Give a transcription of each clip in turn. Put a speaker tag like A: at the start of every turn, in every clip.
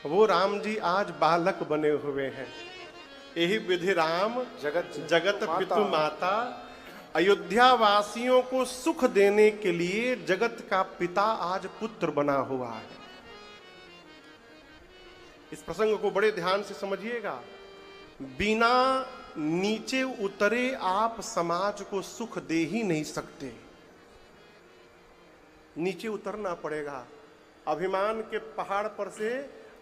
A: वो राम जी आज बालक बने हुए हैं। यही विधि राम जगत पितु माता, अयोध्या वासियों को सुख देने के लिए जगत का पिता आज पुत्र बना हुआ है। इस प्रसंग को बड़े ध्यान से समझिएगा। बिना नीचे उतरे आप समाज को सुख दे ही नहीं सकते। नीचे उतरना पड़ेगा, अभिमान के पहाड़ पर से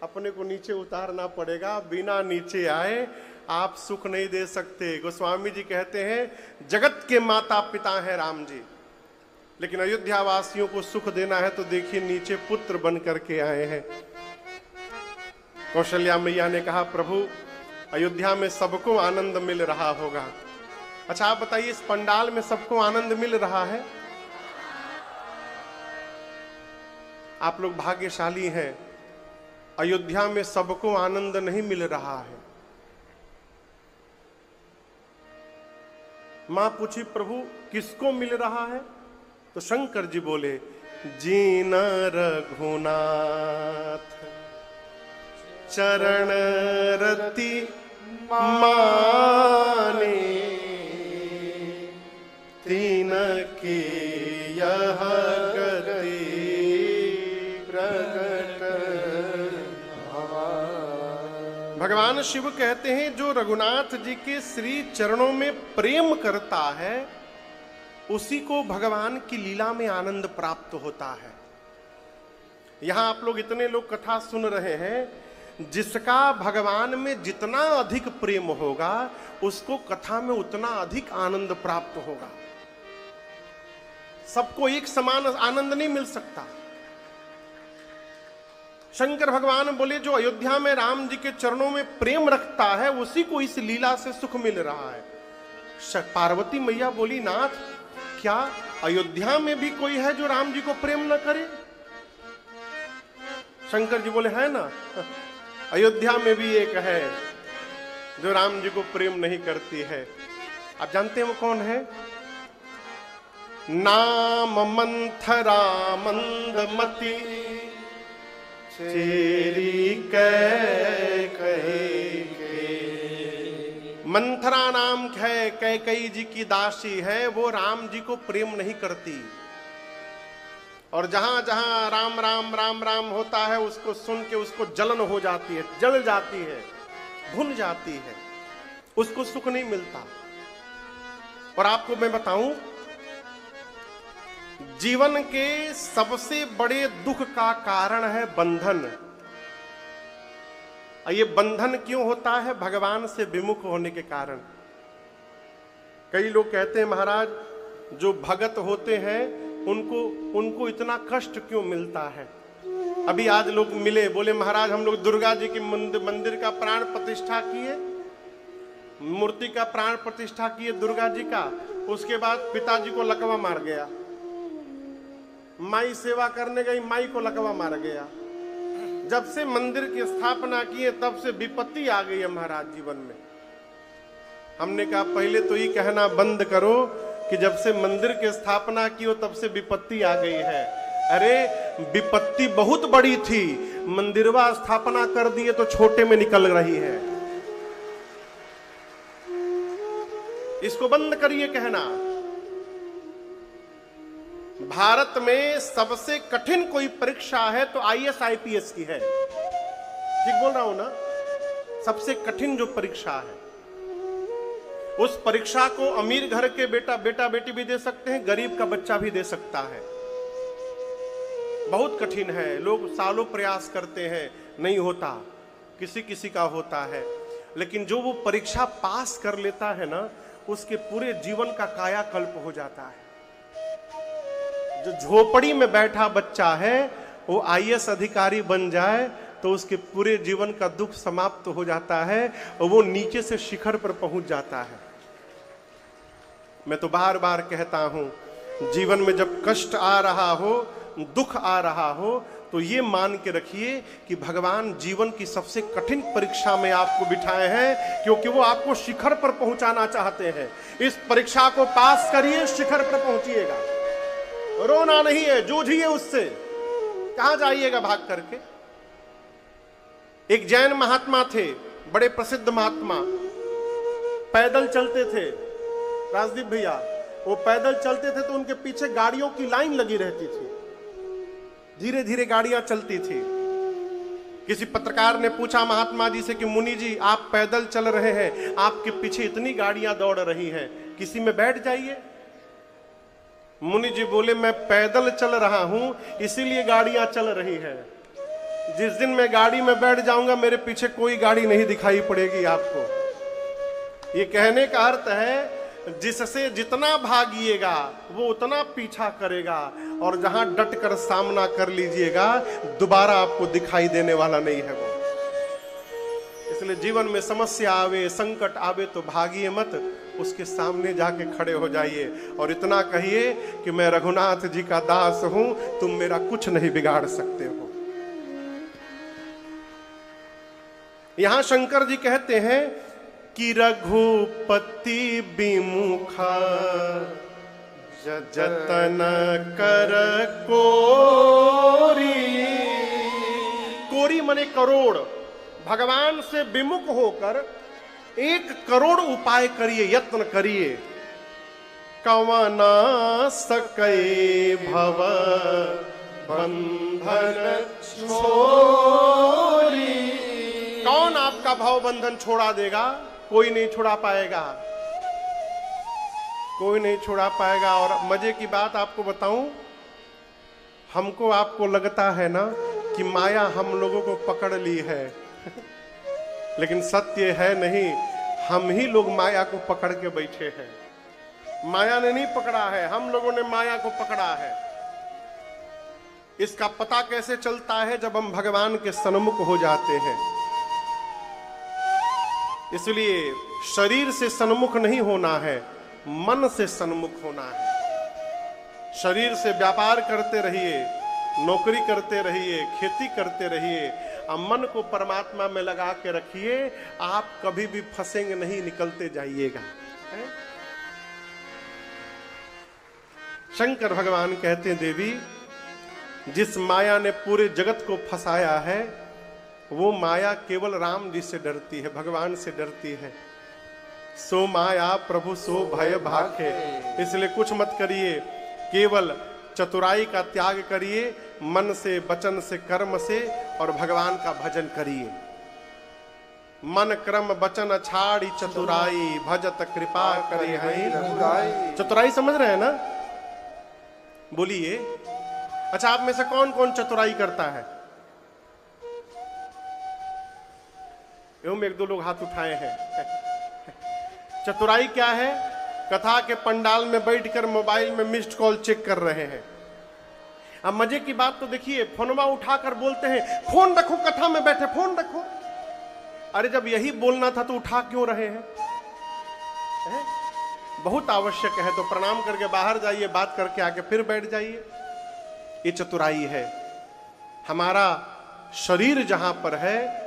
A: अपने को नीचे उतारना पड़ेगा। बिना नीचे आए आप सुख नहीं दे सकते। गोस्वामी जी कहते हैं जगत के माता पिता हैं राम जी, लेकिन अयोध्या वासियों को सुख देना है तो देखिए नीचे पुत्र बन करके आए हैं। कौशल्या मैया ने कहा प्रभु अयोध्या में सबको आनंद मिल रहा होगा। अच्छा आप बताइए इस पंडाल में सबको आनंद मिल रहा है? आप लोग भाग्यशाली हैं, अयोध्या में सबको आनंद नहीं मिल रहा है। मां पूछी प्रभु किसको मिल रहा है? तो शंकर जी बोले जीन रघुनाथ चरण रति माने, तीन की यह गति प्रकट। भगवान शिव कहते हैं जो रघुनाथ जी के श्री चरणों में प्रेम करता है उसी को भगवान की लीला में आनंद प्राप्त होता है। यहां आप लोग इतने लोग कथा सुन रहे हैं, जिसका भगवान में जितना अधिक प्रेम होगा उसको कथा में उतना अधिक आनंद प्राप्त होगा। सबको एक समान आनंद नहीं मिल सकता। शंकर भगवान बोले जो अयोध्या में राम जी के चरणों में प्रेम रखता है उसी को इस लीला से सुख मिल रहा है। पार्वती मैया बोली नाथ क्या अयोध्या में भी कोई है जो राम जी को प्रेम न करे? शंकर जी बोले है ना, अयोध्या में भी एक है जो राम जी को प्रेम नहीं करती है। आप जानते हैं वो कौन है? नाम मंथरा मंदमती चेरी कैकेयी। मंथरा नाम है, कैकेयी जी की दासी है, वो राम जी को प्रेम नहीं करती। और जहां जहां राम राम राम राम होता है उसको सुन के उसको जलन हो जाती है, जल जाती है, भुन जाती है, उसको सुख नहीं मिलता। और आपको मैं बताऊं जीवन के सबसे बड़े दुख का कारण है बंधन। ये बंधन क्यों होता है? भगवान से विमुख होने के कारण। कई लोग कहते हैं महाराज जो भगत होते हैं उनको इतना कष्ट क्यों मिलता है? अभी आज लोग मिले, बोले महाराज हम लोग दुर्गा जी की मंदिर का प्राण प्रतिष्ठा किए, मूर्ति का प्राण प्रतिष्ठा किए दुर्गा जी का, उसके बाद पिताजी को लकवा मार गया। माई सेवा करने गई, माई को लकवा मार गया। जब से मंदिर की स्थापना किए तब से विपत्ति आ गई है महाराज जीवन में। हमने कहा पहले तो ये कहना बंद करो कि जब से मंदिर की स्थापना की हो तब से विपत्ति आ गई है। अरे विपत्ति बहुत बड़ी थी, मंदिरवा स्थापना कर दिए तो छोटे में निकल रही है। इसको बंद करिए कहना। भारत में सबसे कठिन कोई परीक्षा है तो IAS IPS की है। ठीक बोल रहा हूं ना? सबसे कठिन जो परीक्षा है उस परीक्षा को अमीर घर के बेटा बेटी भी दे सकते हैं, गरीब का बच्चा भी दे सकता है। बहुत कठिन है, लोग सालों प्रयास करते हैं, नहीं होता, किसी किसी का होता है। लेकिन जो वो परीक्षा पास कर लेता है ना उसके पूरे जीवन का कायाकल्प हो जाता है। जो झोपड़ी में बैठा बच्चा है वो IAS अधिकारी बन जाए तो उसके पूरे जीवन का दुख समाप्त हो जाता है और वो नीचे से शिखर पर पहुंच जाता है। मैं तो बार बार कहता हूं जीवन में जब कष्ट आ रहा हो, दुख आ रहा हो, तो ये मान के रखिए कि भगवान जीवन की सबसे कठिन परीक्षा में आपको बिठाए हैं, क्योंकि वो आपको शिखर पर पहुंचाना चाहते हैं। इस परीक्षा को पास करिए, शिखर पर पहुंचिएगा। रोना नहीं है, जूझिए उससे। कहां जाइएगा भाग करके? एक जैन महात्मा थे, बड़े प्रसिद्ध महात्मा, पैदल चलते थे। राजदीप भैया, वो पैदल चलते थे तो उनके पीछे गाड़ियों की लाइन लगी रहती थी, धीरे धीरे गाड़ियां चलती थी। किसी पत्रकार ने पूछा महात्मा जी से कि मुनि जी आप पैदल चल रहे हैं, आपके पीछे इतनी गाड़ियां दौड़ रही हैं, किसी में बैठ जाइए। मुनि जी बोले मैं पैदल चल रहा हूं इसीलिए गाड़ियां चल रही हैं, जिस दिन मैं गाड़ी में बैठ जाऊंगा मेरे पीछे कोई गाड़ी नहीं दिखाई पड़ेगी आपको। ये कहने का अर्थ है जिससे जितना भागिएगा वो उतना पीछा करेगा, और जहां डट कर सामना कर लीजिएगा दोबारा आपको दिखाई देने वाला नहीं है वो। इसलिए जीवन में समस्या आवे, संकट आवे तो भागिए मत, उसके सामने जाके खड़े हो जाइए और इतना कहिए कि मैं रघुनाथ जी का दास हूं, तुम मेरा कुछ नहीं बिगाड़ सकते हो। यहां शंकर जी कहते हैं कि रघुपति विमुखा जतन कर कोरी। कोरी मने करोड़। भगवान से विमुख होकर 1 करोड़ उपाय करिए, यत्न करिए। कवना सकै भव बंधन छोरी। कौन आपका भव बंधन छोड़ा देगा? कोई नहीं छुड़ा पाएगा, कोई नहीं छुड़ा पाएगा। और मजे की बात आपको बताऊं, हमको आपको लगता है ना कि माया हम लोगों को पकड़ ली है लेकिन सत्य है नहीं, हम ही लोग माया को पकड़ के बैठे हैं। माया ने नहीं पकड़ा है, हम लोगों ने माया को पकड़ा है। इसका पता कैसे चलता है? जब हम भगवान के सन्मुख हो जाते हैं। इसलिए शरीर से सन्मुख नहीं होना है, मन से सन्मुख होना है। शरीर से व्यापार करते रहिए, नौकरी करते रहिए, खेती करते रहिए, और मन को परमात्मा में लगा के रखिए। आप कभी भी फंसेंगे नहीं, निकलते जाइएगा। शंकर भगवान कहते हैं देवी, जिस माया ने पूरे जगत को फंसाया है वो माया केवल राम जी से डरती है, भगवान से डरती है। सो माया प्रभु सो भय भाखे। इसलिए कुछ मत करिए, केवल चतुराई का त्याग करिए, मन से, वचन से, कर्म से, और भगवान का भजन करिए। मन क्रम वचन छाड़ी चतुराई, भजत कृपा करे हई। चतुराई समझ रहे हैं ना? बोलिए। अच्छा, आप में से कौन कौन चतुराई करता है? एवं 1-2 लोग हाथ उठाए हैं। चतुराई क्या है? कथा के पंडाल में बैठकर मोबाइल में मिस्ड कॉल चेक कर रहे हैं। अब मजे की बात तो देखिए, फोनवा उठाकर बोलते हैं फोन रखो, कथा में बैठे फोन रखो। अरे जब यही बोलना था तो उठा क्यों रहे हैं? बहुत आवश्यक है तो प्रणाम करके बाहर जाइए, बात करके आके फिर बैठ जाइए। ये चतुराई है। हमारा शरीर जहां पर है,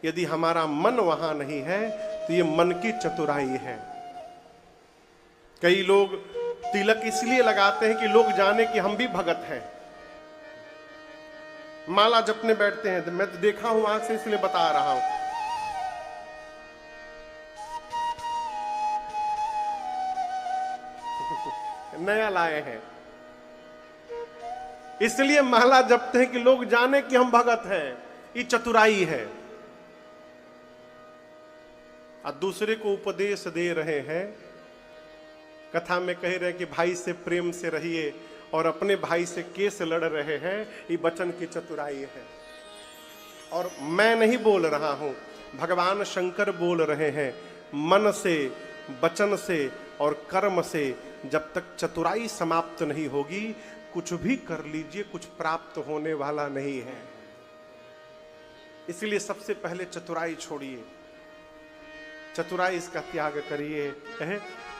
A: यदि हमारा मन वहां नहीं है तो ये मन की चतुराई है। कई लोग तिलक इसलिए लगाते हैं कि लोग जाने कि हम भी भगत हैं। माला जपने बैठते हैं, मैं तो देखा हूं आंख से, इसलिए बता रहा हूं। नया लाए हैं, इसलिए माला जपते हैं कि लोग जाने कि हम भगत हैं। ये चतुराई है। और दूसरे को उपदेश दे रहे हैं, कथा में कह रहे हैं कि भाई से प्रेम से रहिए, और अपने भाई से केस लड़ रहे हैं। ये वचन की चतुराई है। और मैं नहीं बोल रहा हूं, भगवान शंकर बोल रहे हैं। मन से, वचन से और कर्म से जब तक चतुराई समाप्त नहीं होगी, कुछ भी कर लीजिए, कुछ प्राप्त होने वाला नहीं है। इसलिए सबसे पहले चतुराई छोड़िए, चतुराई इसका त्याग करिए।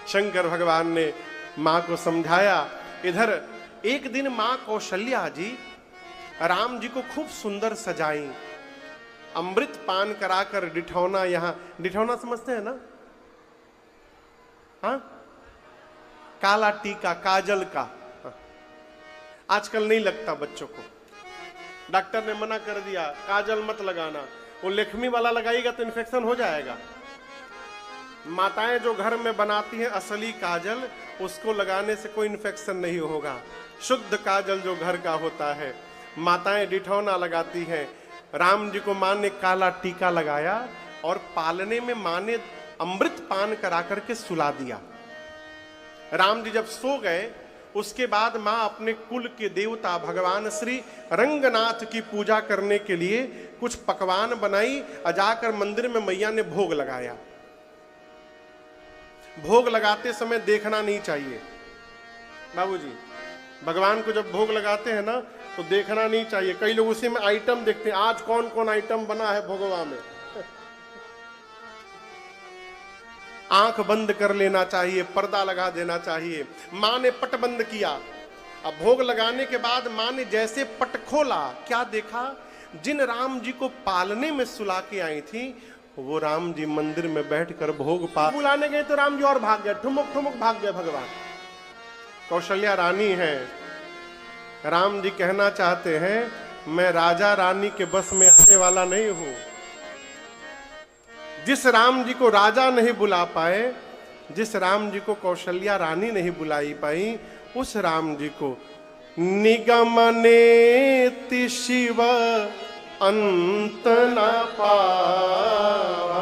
A: शंकर भगवान ने मां को समझाया। इधर एक दिन मां कौशल्या जी राम जी को खूब सुंदर सजाई, अमृत पान कराकर डिठौना, यहां डिठौना समझते हैं ना? हाँ, काला टीका, काजल का। हाँ। आजकल नहीं लगता बच्चों को, डॉक्टर ने मना कर दिया काजल मत लगाना। वो लेखमी वाला लगाएगा तो इन्फेक्शन हो जाएगा। माताएं जो घर में बनाती हैं असली काजल, उसको लगाने से कोई इन्फेक्शन नहीं होगा। शुद्ध काजल जो घर का होता है, माताएं डिठौना लगाती हैं। राम जी को मां ने काला टीका लगाया और पालने में मां ने अमृत पान करा करके सुला दिया। राम जी जब सो गए, उसके बाद मां अपने कुल के देवता भगवान श्री रंगनाथ की पूजा करने के लिए कुछ पकवान बनाई और जाकर मंदिर में मैया ने भोग लगाया। भोग लगाते समय देखना नहीं चाहिए बाबूजी, भगवान को जब भोग लगाते हैं ना तो देखना नहीं चाहिए। कई लोग उसी में आइटम देखते हैं, आज कौन कौन आइटम बना है भोगवा में। आंख बंद कर लेना चाहिए, पर्दा लगा देना चाहिए। मां ने पट बंद किया। अब भोग लगाने के बाद मां ने जैसे पट खोला, क्या देखा? जिन राम जी को पालने में सुला के आई थी, वो राम जी मंदिर में बैठकर भोग पा बुलाने गए तो राम जी और भाग गए, ठुमुक ठुमुक भाग गए भगवान। कौशल्या रानी है। राम जी कहना चाहते हैं, मैं राजा रानी के बस में आने वाला नहीं हूं। जिस राम जी को राजा नहीं बुला पाए, जिस राम जी को कौशल्या रानी नहीं बुलाई पाई, उस राम जी को निगमनेति शिव अंत न पावा।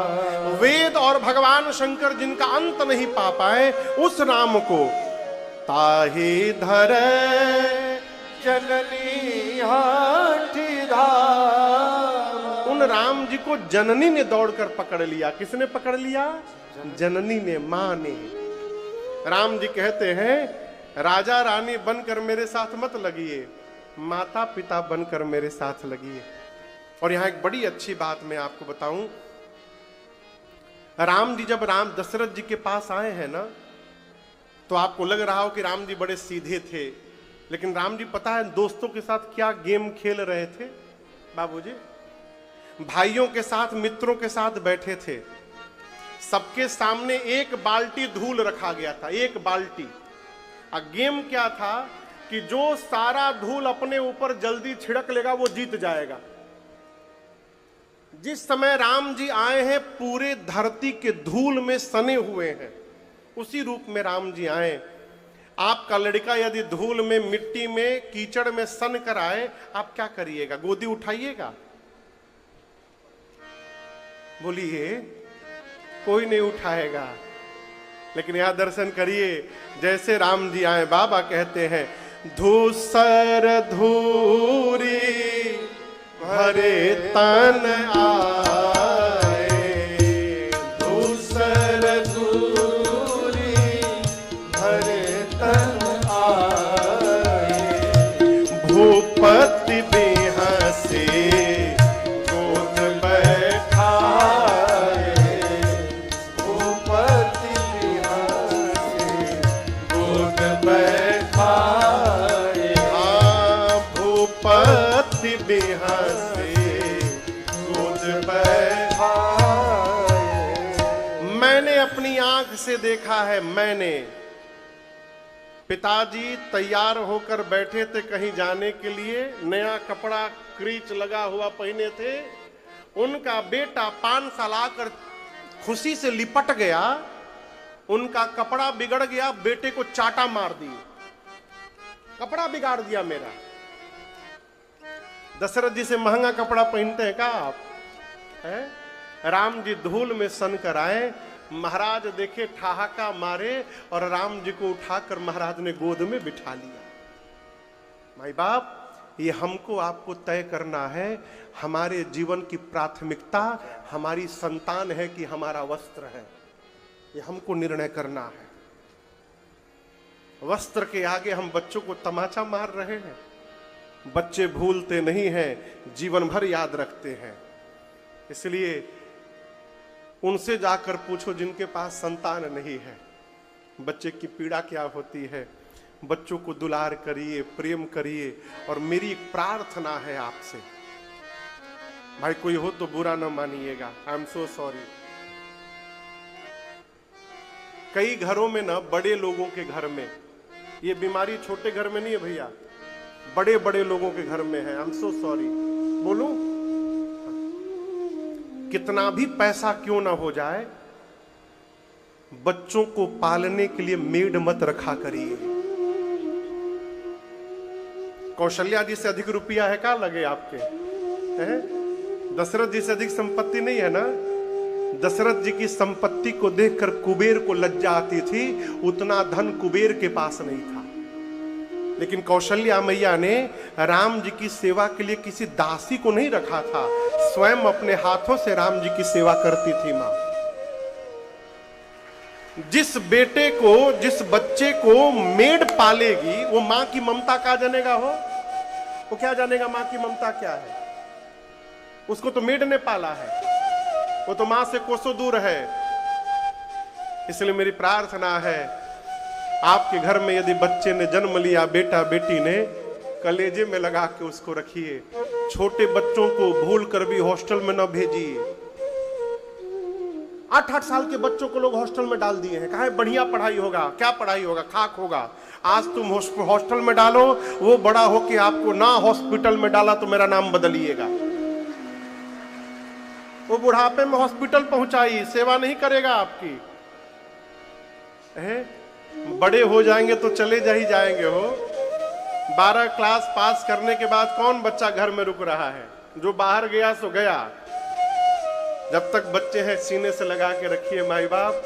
A: वेद और भगवान शंकर जिनका अंत नहीं पा पाए, उस राम को ताहि धर जननी हाथी धाम। उन राम जी को जननी ने दौड़कर पकड़ लिया। किसने पकड़ लिया? जननी ने, मां ने। राम जी कहते हैं, राजा रानी बनकर मेरे साथ मत लगिए, माता पिता बनकर मेरे साथ लगिए। और यहां एक बड़ी अच्छी बात मैं आपको बताऊं, राम जी जब राम दशरथ जी के पास आए हैं ना, तो आपको लग रहा हो कि राम जी बड़े सीधे थे, लेकिन राम जी पता है दोस्तों के साथ क्या गेम खेल रहे थे बाबूजी? भाइयों के साथ, मित्रों के साथ बैठे थे। सबके सामने एक बाल्टी धूल रखा गया था, एक बाल्टी। और गेम क्या था कि जो सारा धूल अपने ऊपर जल्दी छिड़क लेगा वो जीत जाएगा। जिस समय राम जी आए हैं, पूरे धरती के धूल में सने हुए हैं, उसी रूप में राम जी आए। आपका लड़का यदि धूल में, मिट्टी में, कीचड़ में सन कर आए, आप क्या करिएगा? गोदी उठाइएगा? बोलिए, कोई नहीं उठाएगा। लेकिन यहां दर्शन करिए, जैसे राम जी आए, बाबा कहते हैं, धूसर धूरी भरे तन आए, धूसर धूरी भरे तन आए, भूपति बेहसे गोद बैठाए, भूपति बेहसे गोद बैठाए। हाँ, भूपति बेहसे गोद बैठाए। मैंने अपनी आंख से देखा है, मैंने। पिताजी तैयार होकर बैठे थे कहीं जाने के लिए, नया कपड़ा क्रीच लगा हुआ पहने थे। उनका बेटा 5 साल आकर खुशी से लिपट गया, उनका कपड़ा बिगड़ गया, बेटे को चाटा मार दी, कपड़ा बिगाड़ दिया मेरा। दशरथ जी से महंगा कपड़ा पहनते हैं क्या आप? है? राम जी धूल में सन कर आए, महाराज देखे ठहाका मारे और राम जी को उठाकर महाराज ने गोद में बिठा लिया। माई बाप, ये हमको आपको तय करना है। हमारे जीवन की प्राथमिकता हमारी संतान है कि हमारा वस्त्र है, ये हमको निर्णय करना है। वस्त्र के आगे हम बच्चों को तमाचा मार रहे हैं। बच्चे भूलते नहीं हैं, जीवन भर याद रखते हैं। इसलिए उनसे जाकर पूछो जिनके पास संतान नहीं है, बच्चे की पीड़ा क्या होती है। बच्चों को दुलार करिए, प्रेम करिए। और मेरी एक प्रार्थना है आपसे, भाई कोई हो तो बुरा ना मानिएगा, आई एम सो सॉरी। कई घरों में ना, बड़े लोगों के घर में, ये बीमारी छोटे घर में नहीं है भैया, बड़े बड़े लोगों के घर में है। I am so sorry. बोलूं? कितना भी पैसा क्यों ना हो जाए, बच्चों को पालने के लिए मेड मत रखा करिए। कौशल्या जी से अधिक रुपया है, क्या लगे आपके हैं? दशरथ जी से अधिक संपत्ति नहीं है ना। दशरथ जी की संपत्ति को देखकर कुबेर को लज्जा आती थी, उतना धन कुबेर के पास नहीं था। लेकिन कौशल्या मैया ने राम जी की सेवा के लिए किसी दासी को नहीं रखा था, स्वयं अपने हाथों से राम जी की सेवा करती थी मां। जिस बेटे को, जिस बच्चे को मेड पालेगी, वो मां की ममता क्या जानेगा हो? वो क्या जानेगा मां की ममता क्या है? उसको तो मेड ने पाला है, वो तो मां से कोसों दूर है। इसलिए मेरी प्रार्थना है, आपके घर में यदि बच्चे ने जन्म लिया, बेटा बेटी ने, कलेजे में लगा के उसको रखिए। छोटे बच्चों को भूल कर भी हॉस्टल में न भेजिए। 8-8 साल के बच्चों को लोग हॉस्टल में डाल दिए हैं। कहा है बढ़िया पढ़ाई होगा, क्या पढ़ाई होगा, खाक होगा। आज तुम हॉस्टल में डालो, वो बड़ा होके आपको ना हॉस्पिटल में डाला तो मेरा नाम बदलिएगा। वो बुढ़ापे में हॉस्पिटल पहुंचाई, सेवा नहीं करेगा आपकी है? बड़े हो जाएंगे तो चले जा ही जाएंगे हो। 12 क्लास पास करने के बाद कौन बच्चा घर में रुक रहा है? जो बाहर गया सो गया। जब तक बच्चे हैं सीने से लगा के रखिए माई बाप।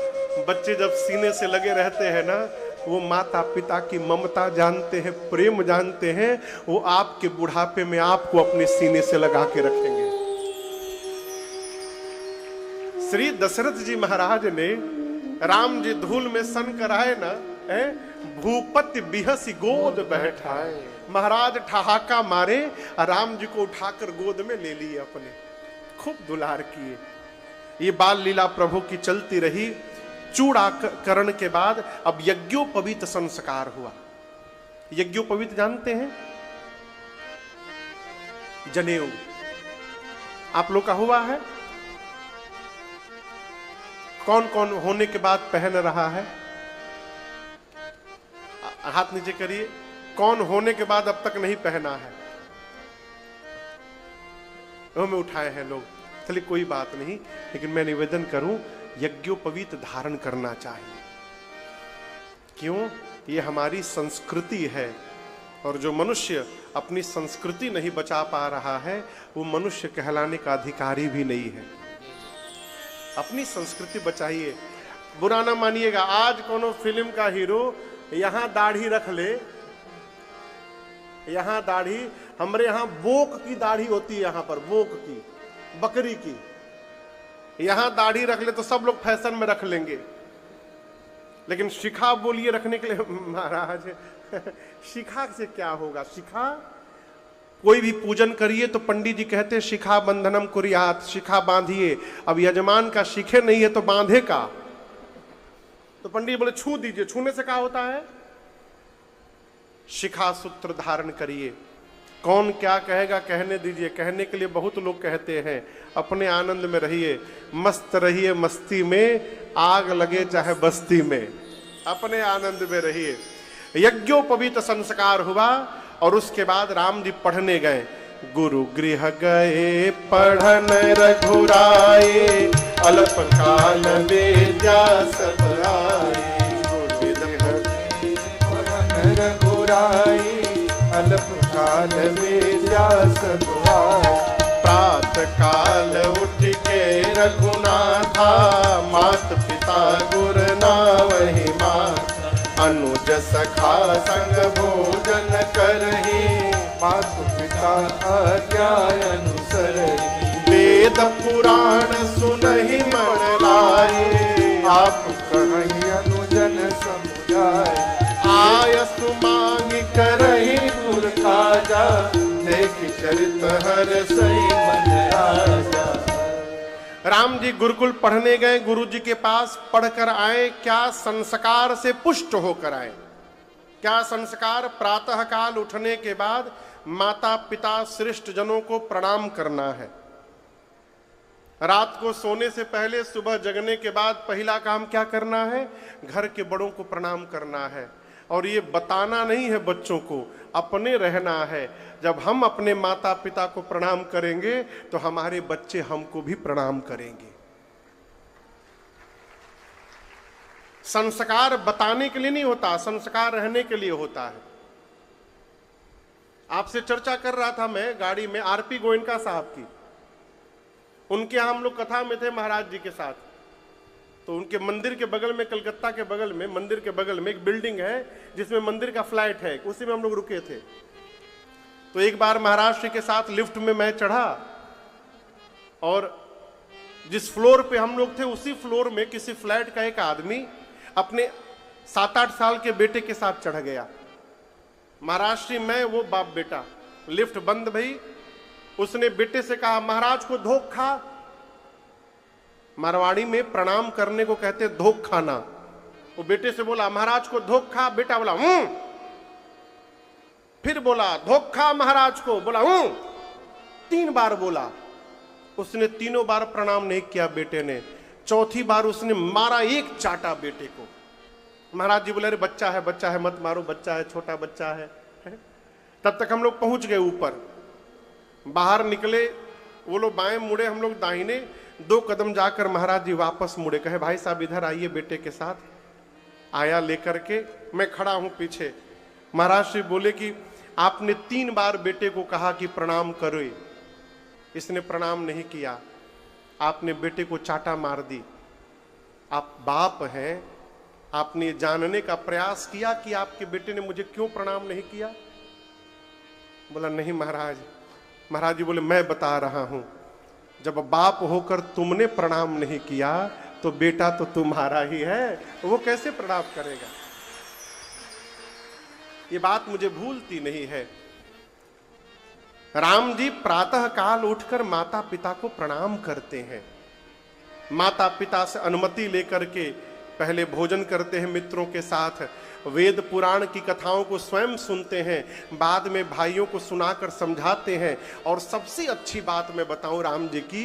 A: बच्चे जब सीने से लगे रहते हैं ना, वो माता पिता की ममता जानते हैं, प्रेम जानते हैं। वो आपके बुढ़ापे में आपको अपने सीने से लगा के रखेंगे। श्री दशरथ जी महाराज ने राम जी धूल में सन कराए ना, भूपति बिहसी गोद बैठाए। महाराज ठहाका मारे, राम जी को उठाकर गोद में ले लिए अपने, खूब दुलार किए। ये बाल लीला प्रभु की चलती रही। चूड़ाकरण के बाद अब यज्ञोपवीत संस्कार हुआ। यज्ञोपवीत जानते हैं? जनेऊ आप लोग का हुआ है? कौन कौन होने के बाद पहन रहा है? हाथ नीचे करिए। कौन होने के बाद अब तक नहीं पहना है? में उठाए हैं लोग। चलिए कोई बात नहीं, लेकिन मैं निवेदन करूं, यज्ञोपवीत धारण करना चाहिए। क्यों? ये हमारी संस्कृति है। और जो मनुष्य अपनी संस्कृति नहीं बचा पा रहा है, वो मनुष्य कहलाने का अधिकारी भी नहीं है। अपनी संस्कृति बचाइए। बुरा ना मानिएगा, आज कोनो फिल्म का हीरो यहां दाढ़ी रख ले, यहां दाढ़ी, हमारे यहां बोक की दाढ़ी होती है, यहां पर बोक की, बकरी की, यहां दाढ़ी रख ले तो सब लोग फैशन में रख लेंगे। लेकिन शिखा बोलिए रखने के लिए, महाराज शिखा से क्या होगा? शिखा, कोई भी पूजन करिए तो पंडित जी कहते हैं शिखा बंधनम कुरियात, शिखा बांधिए। अब यजमान का शिखे नहीं है तो बांधे का? तो पंडित बोले छू दीजिए। छूने से क्या होता है? शिखा सूत्र धारण करिए। कौन क्या कहेगा कहने दीजिए। कहने के लिए बहुत लोग कहते हैं, अपने आनंद में रहिए, मस्त रहिए मस्ती में, आग लगे चाहे बस्ती में, अपने आनंद में रहिए। यज्ञोपवीत संस्कार हुआ और उसके बाद राम जी पढ़ने गए। गुरु गृह गए पढ़न रघुराए, अल्प काल विद्या सब आए। गुरु गृह पढ़न रघुराए, अल्प काल विद्या सब आए। प्रात काल उठ के रघुनाथा, मात पिता गुर नावहि माता। अनुज सखा संग भोजन करही, मातु पिता आज्ञा अनुसरही। वेद पुराण सुनहि मन लाए, आप कहीं अनुजन समुदाय। आयसु मांग करही पुर काजा, देख चरित हर सही मन राजा। राम जी गुरुकुल पढ़ने गए, गुरु जी के पास पढ़कर आए। क्या संस्कार से पुष्ट होकर आए? क्या संस्कार? प्रातः काल उठने के बाद माता पिता श्रेष्ठ जनों को प्रणाम करना है। रात को सोने से पहले, सुबह जगने के बाद पहला काम क्या करना है? घर के बड़ों को प्रणाम करना है। और ये बताना नहीं है बच्चों को, अपने रहना है। जब हम अपने माता पिता को प्रणाम करेंगे तो हमारे बच्चे हमको भी प्रणाम करेंगे। संस्कार बताने के लिए नहीं होता, संस्कार रहने के लिए होता है। आपसे चर्चा कर रहा था मैं गाड़ी में आरपी गोयनका साहब की। उनके यहां हम लोग कथा में थे महाराज जी के साथ, तो उनके मंदिर के बगल में, कलकत्ता के बगल में, मंदिर के बगल में एक बिल्डिंग है जिसमें मंदिर का फ्लैट है, उसी में हम लोग रुके थे। तो एक बार महाराज जी के साथ लिफ्ट में मैं चढ़ा और जिस फ्लोर पे हम लोग थे उसी फ्लोर में किसी फ्लैट का एक आदमी अपने 7-8 साल के बेटे के साथ चढ़ गया। महाराष्ट्री मैं, वो बाप बेटा, लिफ्ट बंद भई। उसने बेटे से कहा महाराज को धोख खा। मारवाड़ी में प्रणाम करने को कहते धोख खाना। वो बेटे से बोला महाराज को धोख खा। बेटा बोला फिर बोला धोख खा महाराज को, बोला 3 बार बोला। उसने तीनों बार प्रणाम नहीं किया बेटे ने। चौथी बार उसने मारा एक चाटा बेटे को। महाराज जी बोले अरे बच्चा है मत मारो, बच्चा है, छोटा बच्चा है। तब तक हम लोग पहुंच गए ऊपर। बाहर निकले, वो लोग बाएं मुड़े, हम लोग दाहिने। 2 कदम जाकर महाराज जी वापस मुड़े, कहे भाई साहब इधर आइए बेटे के साथ। आया लेकर के, मैं खड़ा हूं पीछे। महाराज जी बोले कि आपने 3 बार बेटे को कहा कि प्रणाम करो, इसने प्रणाम नहीं किया, आपने बेटे को चाटा मार दी। आप बाप हैं, आपने जानने का प्रयास किया कि आपके बेटे ने मुझे क्यों प्रणाम नहीं किया? बोला नहीं महाराज। महाराज जी बोले मैं बता रहा हूं, जब बाप होकर तुमने प्रणाम नहीं किया तो बेटा तो तुम्हारा ही है, वो कैसे प्रणाम करेगा? ये बात मुझे भूलती नहीं है। राम जी प्रातः काल उठकर माता पिता को प्रणाम करते हैं। माता पिता से अनुमति लेकर के पहले भोजन करते हैं मित्रों के साथ, वेद पुराण की कथाओं को स्वयं सुनते हैं, बाद में भाइयों को सुनाकर समझाते हैं। और सबसे अच्छी बात मैं बताऊं राम जी की,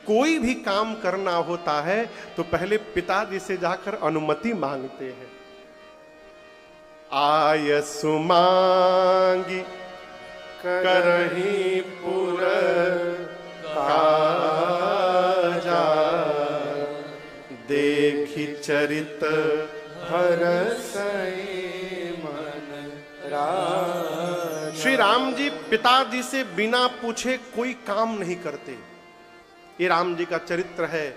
A: कोई भी काम करना होता है तो पहले पिताजी से जाकर अनुमति मांगते हैं। आयसु मांगी करही पुर काजा, देखी चरित हरसई मन राजा। श्री राम जी पिताजी से बिना पूछे कोई काम नहीं करते। ये राम जी का चरित्र है।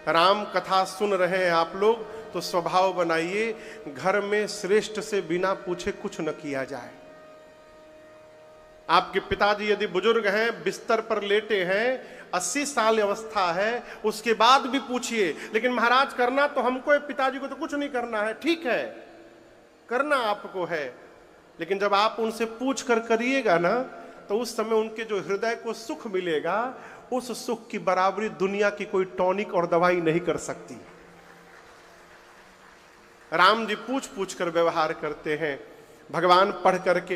A: राम कथा सुन रहे हैं आप लोग तो स्वभाव बनाइए, घर में श्रेष्ठ से बिना पूछे कुछ न किया जाए। आपके पिताजी यदि बुजुर्ग हैं, बिस्तर पर लेटे हैं, 80 साल अवस्था है, उसके बाद भी पूछिए, लेकिन महाराज करना तो हमको है, पिताजी को तो कुछ नहीं करना है। ठीक है, करना आपको है, लेकिन जब आप उनसे पूछ कर करिएगा ना तो उस समय उनके जो हृदय को सुख मिलेगा, उस सुख की बराबरी दुनिया की कोई टॉनिक और दवाई नहीं कर सकती। राम जी पूछ पूछ कर व्यवहार करते हैं। भगवान पढ़ करके